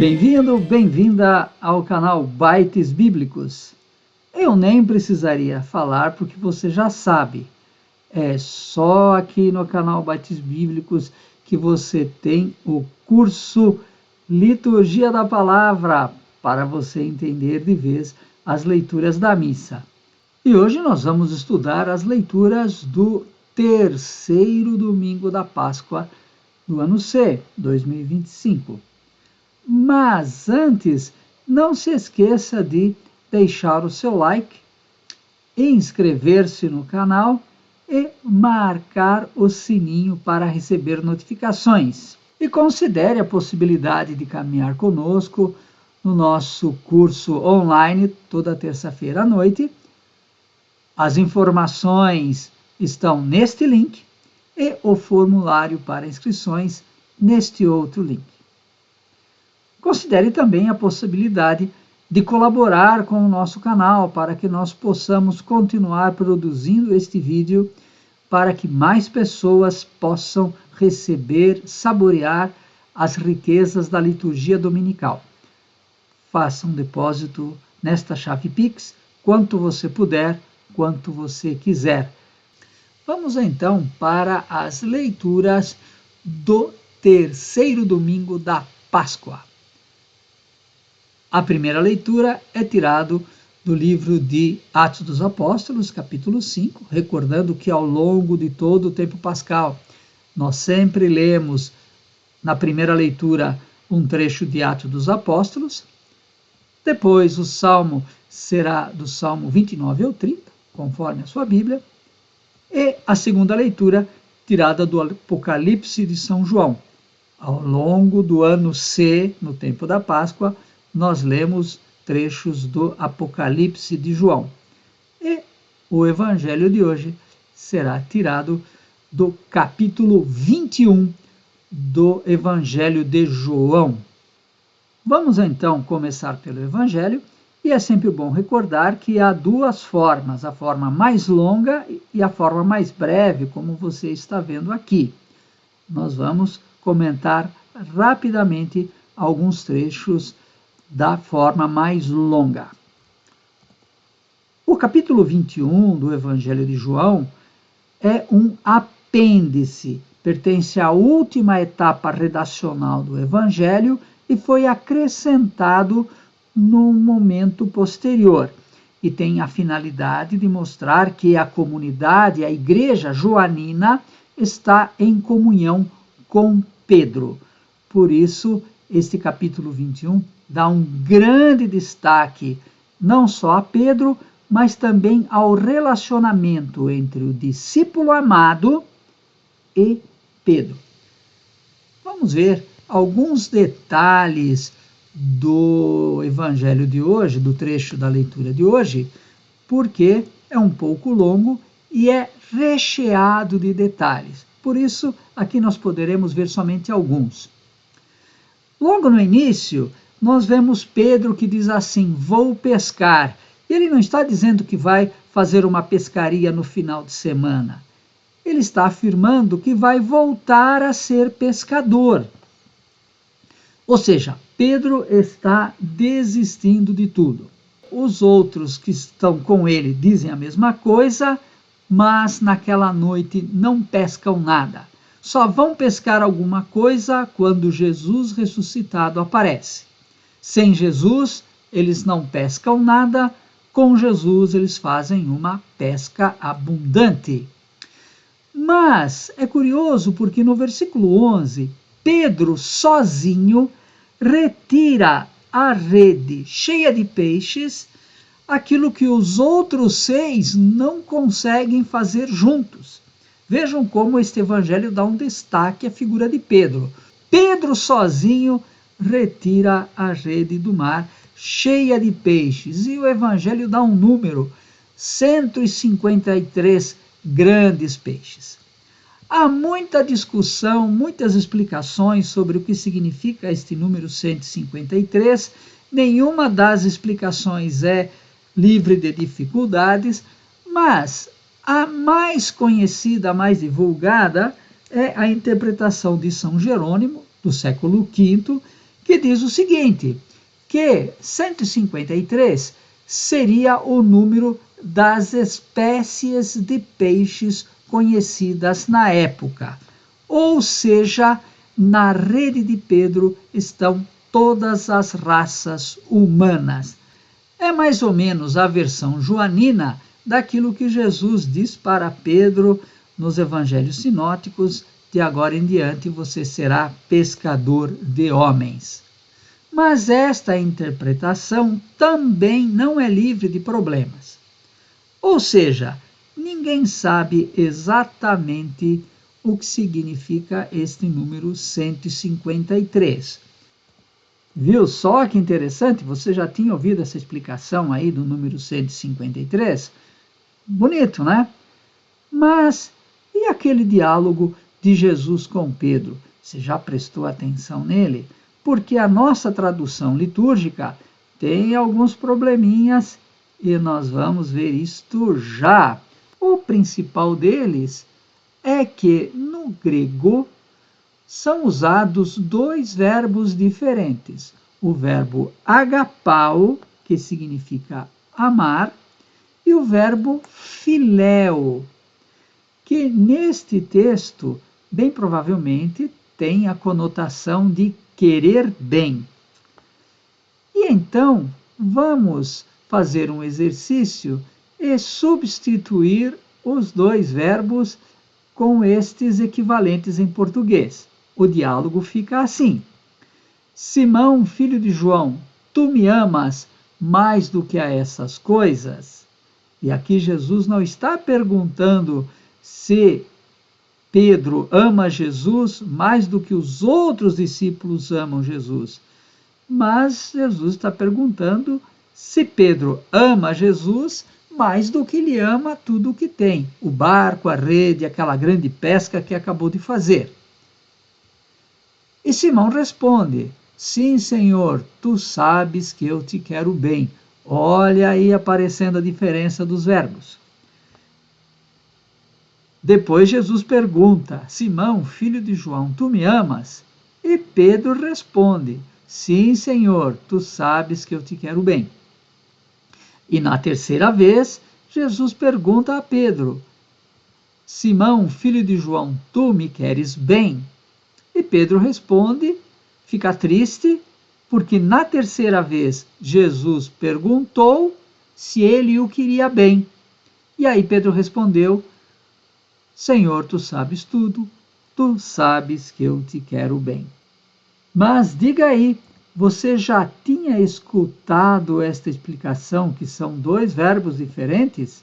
Bem-vindo, bem-vinda ao canal Bytes Bíblicos. Eu nem precisaria falar porque você já sabe. É só aqui no canal Bytes Bíblicos que você tem o curso Liturgia da Palavra para você entender de vez as leituras da missa. E hoje nós vamos estudar as leituras do terceiro domingo da Páscoa do ano C, 2025. Mas antes, não se esqueça de deixar o seu like, inscrever-se no canal e marcar o sininho para receber notificações. E considere a possibilidade de caminhar conosco no nosso curso online toda terça-feira à noite. As informações estão neste link e o formulário para inscrições neste outro link. Considere também a possibilidade de colaborar com o nosso canal para que nós possamos continuar produzindo este vídeo para que mais pessoas possam receber, saborear as riquezas da liturgia dominical. Faça um depósito nesta chave Pix, quanto você puder, quanto você quiser. Vamos então para as leituras do terceiro domingo da Páscoa. A primeira leitura é tirada do livro de Atos dos Apóstolos, capítulo 5, recordando que ao longo de todo o tempo pascal, nós sempre lemos na primeira leitura um trecho de Atos dos Apóstolos, depois o salmo será do Salmo 29 ao 30, conforme a sua Bíblia, e a segunda leitura tirada do Apocalipse de São João. Ao longo do ano C, no tempo da Páscoa, nós lemos trechos do Apocalipse de João. E o evangelho de hoje será tirado do capítulo 21 do Evangelho de João. Vamos então começar pelo evangelho, e é sempre bom recordar que há duas formas, a forma mais longa e a forma mais breve, como você está vendo aqui. Nós vamos comentar rapidamente alguns trechos da forma mais longa. O capítulo 21 do Evangelho de João é um apêndice, pertence à última etapa redacional do Evangelho e foi acrescentado num momento posterior, e tem a finalidade de mostrar que a comunidade, a igreja joanina, está em comunhão com Pedro. Por isso, este capítulo 21 dá um grande destaque não só a Pedro, mas também ao relacionamento entre o discípulo amado e Pedro. Vamos ver alguns detalhes do evangelho de hoje, do trecho da leitura de hoje, porque é um pouco longo e é recheado de detalhes. Por isso, aqui nós poderemos ver somente alguns. Logo no início, nós vemos Pedro que diz assim: vou pescar. Ele não está dizendo que vai fazer uma pescaria no final de semana. Ele está afirmando que vai voltar a ser pescador. Ou seja, Pedro está desistindo de tudo. Os outros que estão com ele dizem a mesma coisa, mas naquela noite não pescam nada. Só vão pescar alguma coisa quando Jesus ressuscitado aparece. Sem Jesus, eles não pescam nada. Com Jesus, eles fazem uma pesca abundante. Mas é curioso porque no versículo 11, Pedro sozinho retira a rede cheia de peixes, aquilo que os outros 6 não conseguem fazer juntos. Vejam como este evangelho dá um destaque à figura de Pedro. Pedro sozinho retira a rede do mar cheia de peixes. E o evangelho dá um número: 153 grandes peixes. Há muita discussão, muitas explicações sobre o que significa este número 153. Nenhuma das explicações é livre de dificuldades, mas a mais conhecida, a mais divulgada, é a interpretação de São Jerônimo, do século V, que diz o seguinte, que 153 seria o número das espécies de peixes conhecidas na época. Ou seja, na rede de Pedro estão todas as raças humanas. É mais ou menos a versão joanina daquilo que Jesus diz para Pedro nos evangelhos sinóticos: de agora em diante você será pescador de homens. Mas esta interpretação também não é livre de problemas. Ou seja, ninguém sabe exatamente o que significa este número 153. Viu só que interessante? Você já tinha ouvido essa explicação aí do número 153? Bonito, né? Mas e aquele diálogo de Jesus com Pedro? Você já prestou atenção nele? Porque a nossa tradução litúrgica tem alguns probleminhas e nós vamos ver isto já. O principal deles é que no grego são usados dois verbos diferentes. O verbo agapao, que significa amar, e o verbo philéo, que neste texto, bem provavelmente, tem a conotação de querer bem. E então, vamos fazer um exercício e substituir os dois verbos com estes equivalentes em português. O diálogo fica assim: Simão, filho de João, tu me amas mais do que a essas coisas? E aqui Jesus não está perguntando se Pedro ama Jesus mais do que os outros discípulos amam Jesus. Mas Jesus está perguntando se Pedro ama Jesus mais do que ele ama tudo o que tem, o barco, a rede, aquela grande pesca que acabou de fazer. E Simão responde: sim, Senhor, tu sabes que eu te quero bem. Olha aí aparecendo a diferença dos verbos. Depois Jesus pergunta: Simão, filho de João, tu me amas? E Pedro responde: sim, Senhor, tu sabes que eu te quero bem. E na terceira vez, Jesus pergunta a Pedro: Simão, filho de João, tu me queres bem? E Pedro responde, fica triste, porque na terceira vez Jesus perguntou se ele o queria bem. E aí Pedro respondeu: Senhor, tu sabes tudo, tu sabes que eu te quero bem. Mas diga aí, você já tinha escutado esta explicação, que são dois verbos diferentes?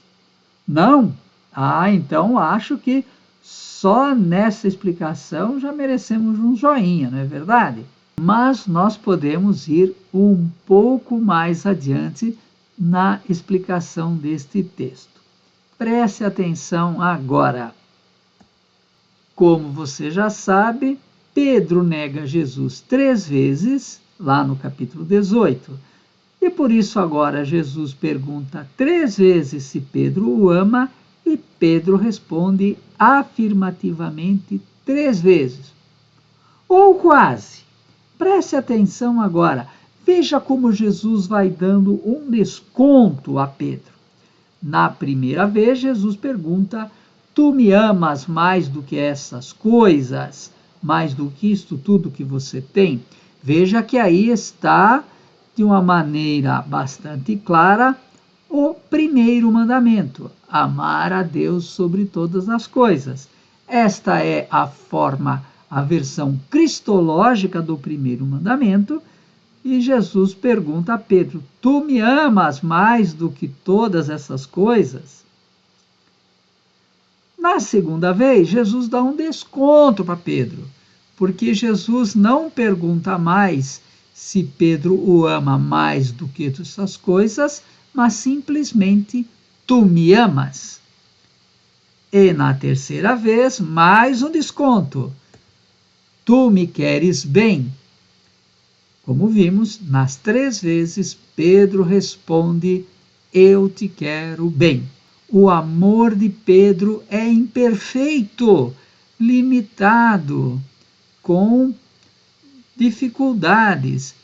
Não? Ah, então acho que só nessa explicação já merecemos um joinha, não é verdade? Mas nós podemos ir um pouco mais adiante na explicação deste texto. Preste atenção agora. Como você já sabe, Pedro nega Jesus 3 vezes, lá no capítulo 18. E por isso agora Jesus pergunta 3 vezes se Pedro o ama e Pedro responde afirmativamente 3 vezes. Ou quase. Preste atenção agora. Veja como Jesus vai dando um desconto a Pedro. Na primeira vez, Jesus pergunta: tu me amas mais do que essas coisas? Mais do que isto tudo que você tem? Veja que aí está, de uma maneira bastante clara, o primeiro mandamento: amar a Deus sobre todas as coisas. Esta é a forma, a versão cristológica do primeiro mandamento. E Jesus pergunta a Pedro: tu me amas mais do que todas essas coisas? Na segunda vez, Jesus dá um desconto para Pedro, porque Jesus não pergunta mais se Pedro o ama mais do que essas coisas, mas simplesmente: tu me amas? E na terceira vez, mais um desconto: tu me queres bem? Como vimos, nas 3 vezes, Pedro responde: eu te quero bem. O amor de Pedro é imperfeito, limitado, com dificuldades,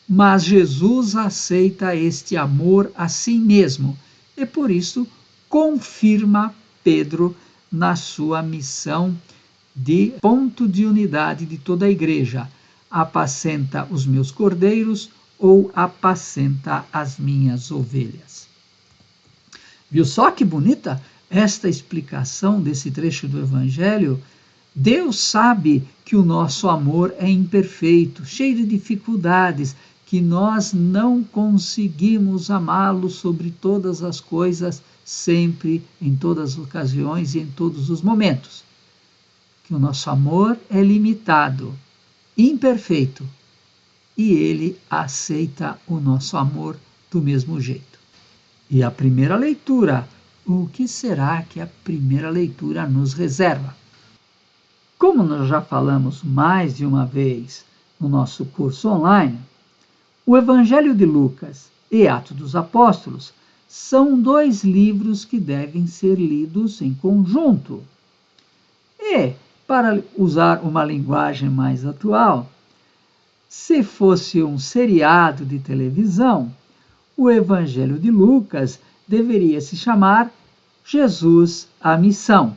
mas Jesus aceita este amor a si mesmo e por isso confirma Pedro na sua missão de ponto de unidade de toda a igreja. Apacenta os meus cordeiros ou apacenta as minhas ovelhas. Viu só que bonita esta explicação desse trecho do Evangelho? Deus sabe que o nosso amor é imperfeito, cheio de dificuldades, que nós não conseguimos amá-lo sobre todas as coisas, sempre, em todas as ocasiões e em todos os momentos. Que o nosso amor é limitado, imperfeito, e ele aceita o nosso amor do mesmo jeito. E a primeira leitura, o que será que a primeira leitura nos reserva? Como nós já falamos mais de uma vez no nosso curso online, o Evangelho de Lucas e Atos dos Apóstolos são dois livros que devem ser lidos em conjunto. E, para usar uma linguagem mais atual, se fosse um seriado de televisão, o Evangelho de Lucas deveria se chamar Jesus, a Missão.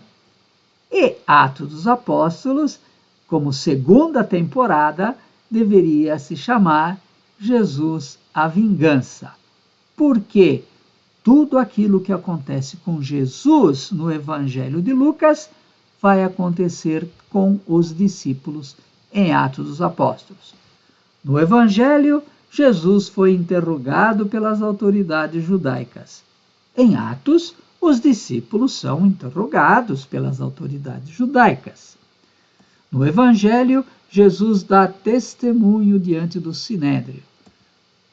E Atos dos Apóstolos, como segunda temporada, deveria se chamar Jesus, a Vingança. Porque tudo aquilo que acontece com Jesus no Evangelho de Lucas vai acontecer com os discípulos em Atos dos Apóstolos. No Evangelho, Jesus foi interrogado pelas autoridades judaicas. Em Atos, os discípulos são interrogados pelas autoridades judaicas. No Evangelho, Jesus dá testemunho diante do Sinédrio.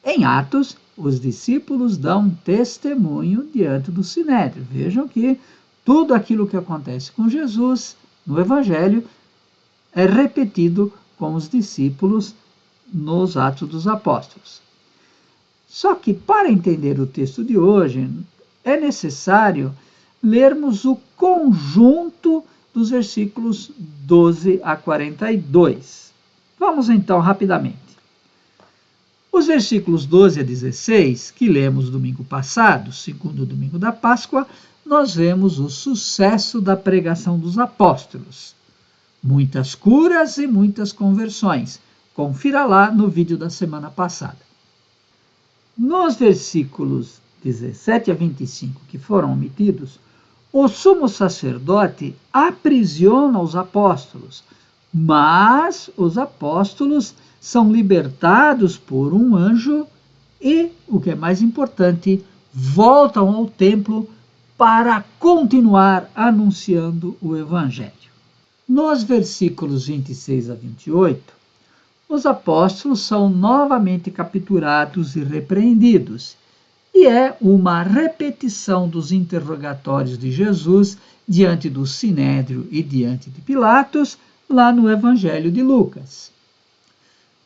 Em Atos, os discípulos dão testemunho diante do Sinédrio. Vejam que tudo aquilo que acontece com Jesus no Evangelho é repetido com os discípulos nos Atos dos Apóstolos. Só que, para entender o texto de hoje, é necessário lermos o conjunto dos versículos 12 a 42. Vamos então rapidamente. Os versículos 12 a 16, que lemos domingo passado, segundo domingo da Páscoa, nós vemos o sucesso da pregação dos apóstolos. Muitas curas e muitas conversões. Confira lá no vídeo da semana passada. Nos versículos 17 a 25, que foram omitidos, o sumo sacerdote aprisiona os apóstolos, mas os apóstolos são libertados por um anjo e, o que é mais importante, voltam ao templo para continuar anunciando o Evangelho. Nos versículos 26 a 28, os apóstolos são novamente capturados e repreendidos, e é uma repetição dos interrogatórios de Jesus diante do Sinédrio e diante de Pilatos, lá no Evangelho de Lucas.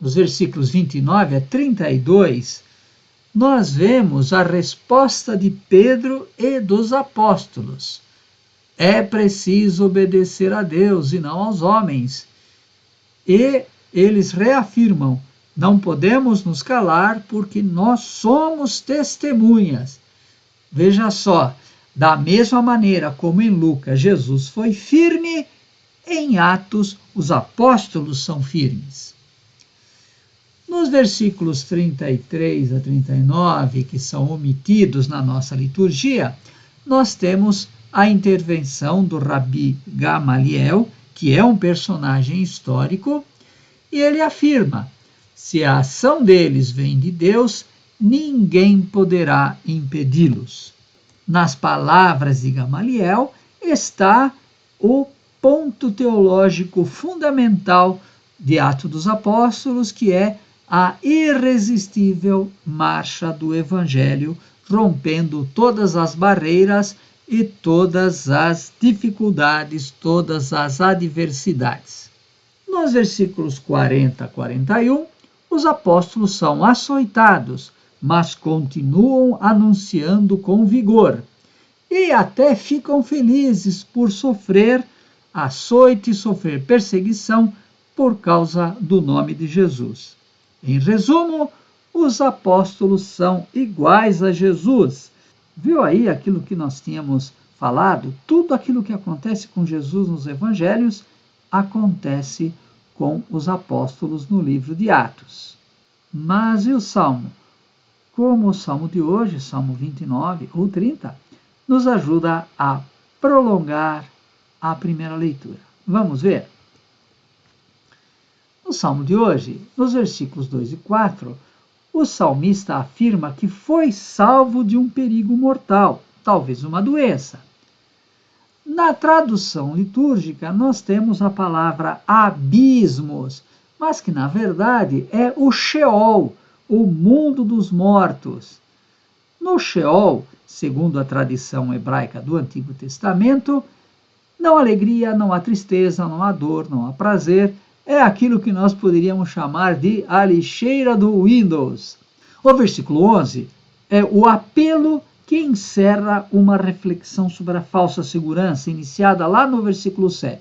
Nos versículos 29 a 32, nós vemos a resposta de Pedro e dos apóstolos. É preciso obedecer a Deus e não aos homens. E eles reafirmam: não podemos nos calar porque nós somos testemunhas. Veja só, da mesma maneira como em Lucas Jesus foi firme, em Atos os apóstolos são firmes. Nos versículos 33 a 39, que são omitidos na nossa liturgia, nós temos a intervenção do Rabi Gamaliel, que é um personagem histórico, e ele afirma: se a ação deles vem de Deus, ninguém poderá impedi-los. Nas palavras de Gamaliel está o ponto teológico fundamental de Atos dos Apóstolos, que é a irresistível marcha do Evangelho, rompendo todas as barreiras e todas as dificuldades, todas as adversidades. Nos versículos 40 a 41, os apóstolos são açoitados, mas continuam anunciando com vigor, e até ficam felizes por sofrer açoite, sofrer perseguição por causa do nome de Jesus. Em resumo, os apóstolos são iguais a Jesus. Viu aí aquilo que nós tínhamos falado? Tudo aquilo que acontece com Jesus nos evangelhos acontece com os apóstolos no livro de Atos. Mas e o Salmo? Como o Salmo de hoje, Salmo 29 ou 30, nos ajuda a prolongar a primeira leitura. Vamos ver? No Salmo de hoje, nos versículos 2 e 4, o salmista afirma que foi salvo de um perigo mortal, talvez uma doença. Na tradução litúrgica, nós temos a palavra abismos, mas que na verdade é o Sheol, o mundo dos mortos. No Sheol, segundo a tradição hebraica do Antigo Testamento, não há alegria, não há tristeza, não há dor, não há prazer. É aquilo que nós poderíamos chamar de a lixeira do Windows. O versículo 11 é o apelo que encerra uma reflexão sobre a falsa segurança iniciada lá no versículo 7.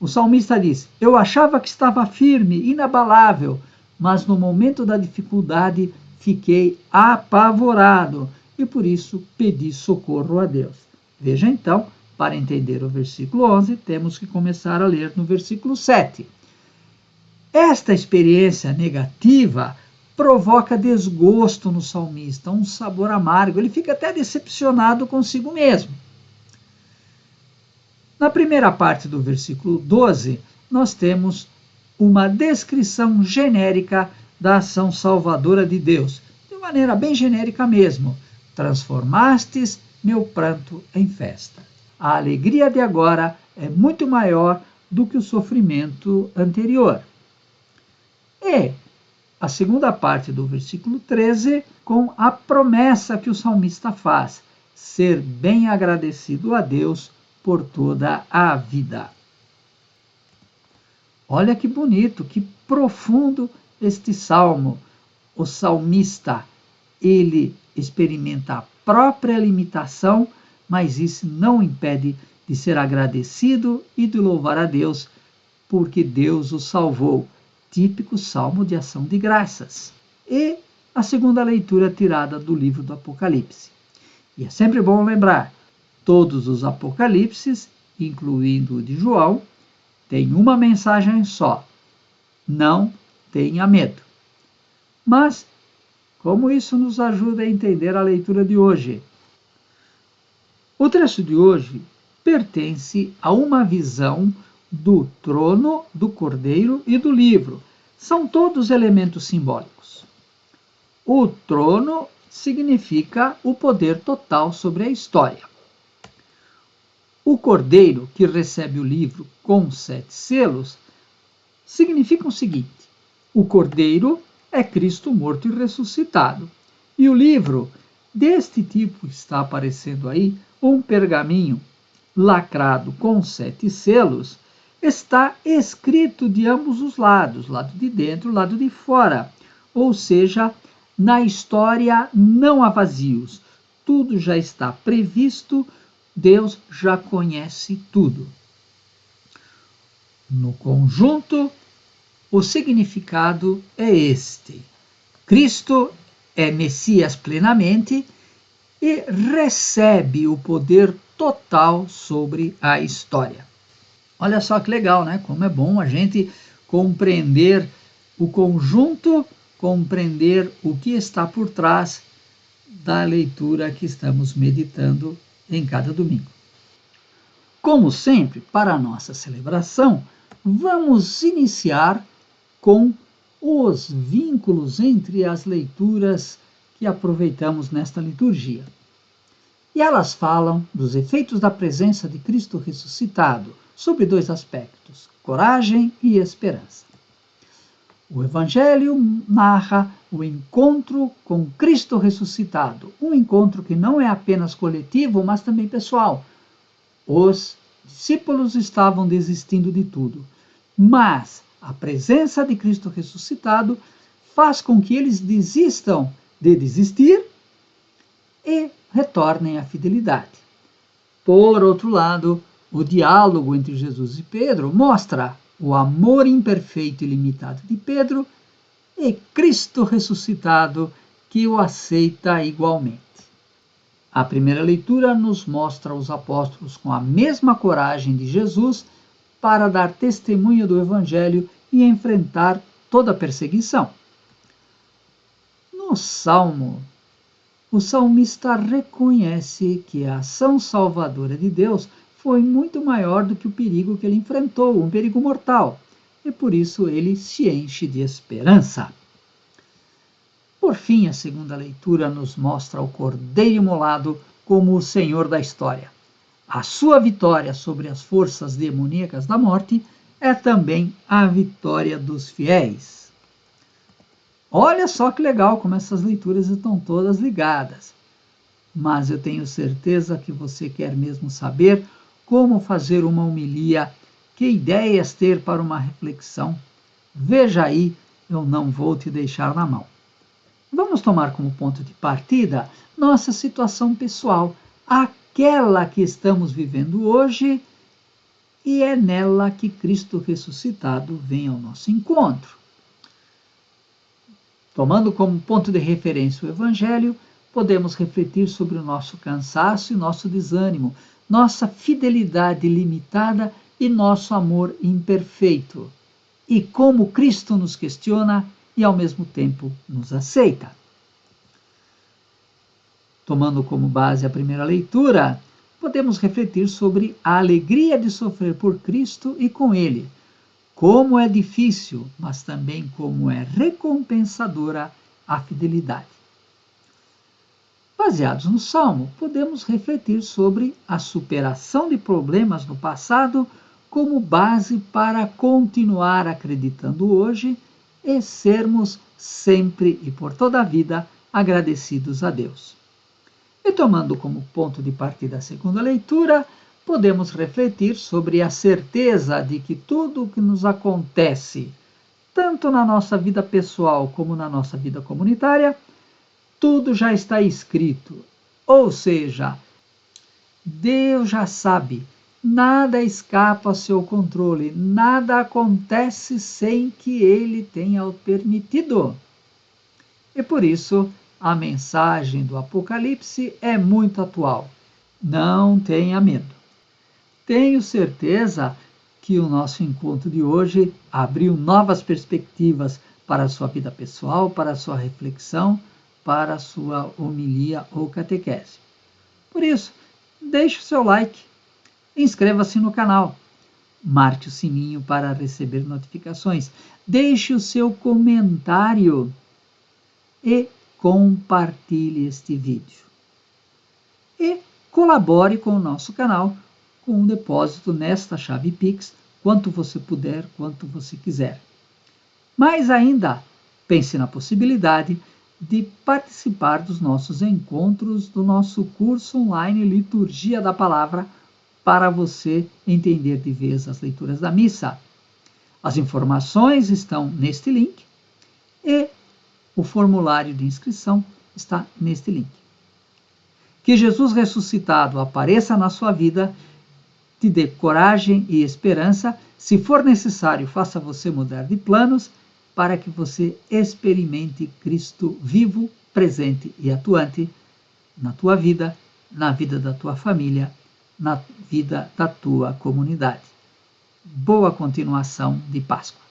O salmista diz: eu achava que estava firme, inabalável, mas no momento da dificuldade fiquei apavorado e por isso pedi socorro a Deus. Veja então, para entender o versículo 11, temos que começar a ler no versículo 7. Esta experiência negativa provoca desgosto no salmista, um sabor amargo. Ele fica até decepcionado consigo mesmo. Na primeira parte do versículo 12, nós temos uma descrição genérica da ação salvadora de Deus, de maneira bem genérica mesmo. Transformastes meu pranto em festa. A alegria de agora é muito maior do que o sofrimento anterior. E a segunda parte do versículo 13, com a promessa que o salmista faz, ser bem agradecido a Deus por toda a vida. Olha que bonito, que profundo este salmo. O salmista, ele experimenta a própria limitação, mas isso não impede de ser agradecido e de louvar a Deus, porque Deus o salvou. Típico salmo de ação de graças. E a segunda leitura tirada do livro do Apocalipse. E é sempre bom lembrar, todos os Apocalipses, incluindo o de João, têm uma mensagem só: não tenha medo. Mas, como isso nos ajuda a entender a leitura de hoje? O trecho de hoje pertence a uma visão do trono, do cordeiro e do livro. São todos elementos simbólicos. O trono significa o poder total sobre a história. O cordeiro, que recebe o livro com 7 selos, significa o seguinte: o cordeiro é Cristo morto e ressuscitado. E o livro, deste tipo, está aparecendo aí, um pergaminho lacrado com 7 selos, está escrito de ambos os lados, lado de dentro, lado de fora. Ou seja, na história não há vazios. Tudo já está previsto, Deus já conhece tudo. No conjunto, o significado é este: Cristo é Messias plenamente e recebe o poder total sobre a história. Olha só que legal, né? Como é bom a gente compreender o conjunto, compreender o que está por trás da leitura que estamos meditando em cada domingo. Como sempre, para a nossa celebração, vamos iniciar com os vínculos entre as leituras que aproveitamos nesta liturgia. E elas falam dos efeitos da presença de Cristo ressuscitado, sobre 2 aspectos: coragem e esperança. O Evangelho narra o encontro com Cristo ressuscitado, um encontro que não é apenas coletivo, mas também pessoal. Os discípulos estavam desistindo de tudo, mas a presença de Cristo ressuscitado faz com que eles desistam de desistir e retornem à fidelidade. Por outro lado, o diálogo entre Jesus e Pedro mostra o amor imperfeito e limitado de Pedro e Cristo ressuscitado que o aceita igualmente. A primeira leitura nos mostra os apóstolos com a mesma coragem de Jesus para dar testemunho do Evangelho e enfrentar toda a perseguição. No Salmo, o salmista reconhece que a ação salvadora de Deus foi muito maior do que o perigo que ele enfrentou, um perigo mortal, e por isso ele se enche de esperança. Por fim, a segunda leitura nos mostra o Cordeiro imolado como o Senhor da história. A sua vitória sobre as forças demoníacas da morte é também a vitória dos fiéis. Olha só que legal como essas leituras estão todas ligadas. Mas eu tenho certeza que você quer mesmo saber como fazer uma homilia, que ideias ter para uma reflexão. Veja aí, eu não vou te deixar na mão. Vamos tomar como ponto de partida nossa situação pessoal, aquela que estamos vivendo hoje, e é nela que Cristo ressuscitado vem ao nosso encontro. Tomando como ponto de referência o Evangelho, podemos refletir sobre o nosso cansaço e nosso desânimo, nossa fidelidade limitada e nosso amor imperfeito, e como Cristo nos questiona e ao mesmo tempo nos aceita. Tomando como base a primeira leitura, podemos refletir sobre a alegria de sofrer por Cristo e com Ele, como é difícil, mas também como é recompensadora a fidelidade. Baseados no Salmo, podemos refletir sobre a superação de problemas no passado como base para continuar acreditando hoje e sermos sempre e por toda a vida agradecidos a Deus. E tomando como ponto de partida a segunda leitura, podemos refletir sobre a certeza de que tudo o que nos acontece, tanto na nossa vida pessoal como na nossa vida comunitária, tudo já está escrito. Ou seja, Deus já sabe, nada escapa ao seu controle, nada acontece sem que Ele tenha o permitido. E por isso, a mensagem do Apocalipse é muito atual. Não tenha medo. Tenho certeza que o nosso encontro de hoje abriu novas perspectivas para a sua vida pessoal, para a sua reflexão, para a sua homilia ou catequese. Por isso, deixe o seu like, inscreva-se no canal, marque o sininho para receber notificações, deixe o seu comentário e compartilhe este vídeo. E colabore com o nosso canal com um depósito nesta chave Pix, quanto você puder, quanto você quiser. Mais ainda, pense na possibilidade de participar dos nossos encontros do nosso curso online Liturgia da Palavra, para você entender de vez as leituras da missa. As informações estão neste link e o formulário de inscrição está neste link. Que Jesus ressuscitado apareça na sua vida, te dê coragem e esperança. Se for necessário, faça você mudar de planos para que você experimente Cristo vivo, presente e atuante na tua vida, na vida da tua família, na vida da tua comunidade. Boa continuação de Páscoa.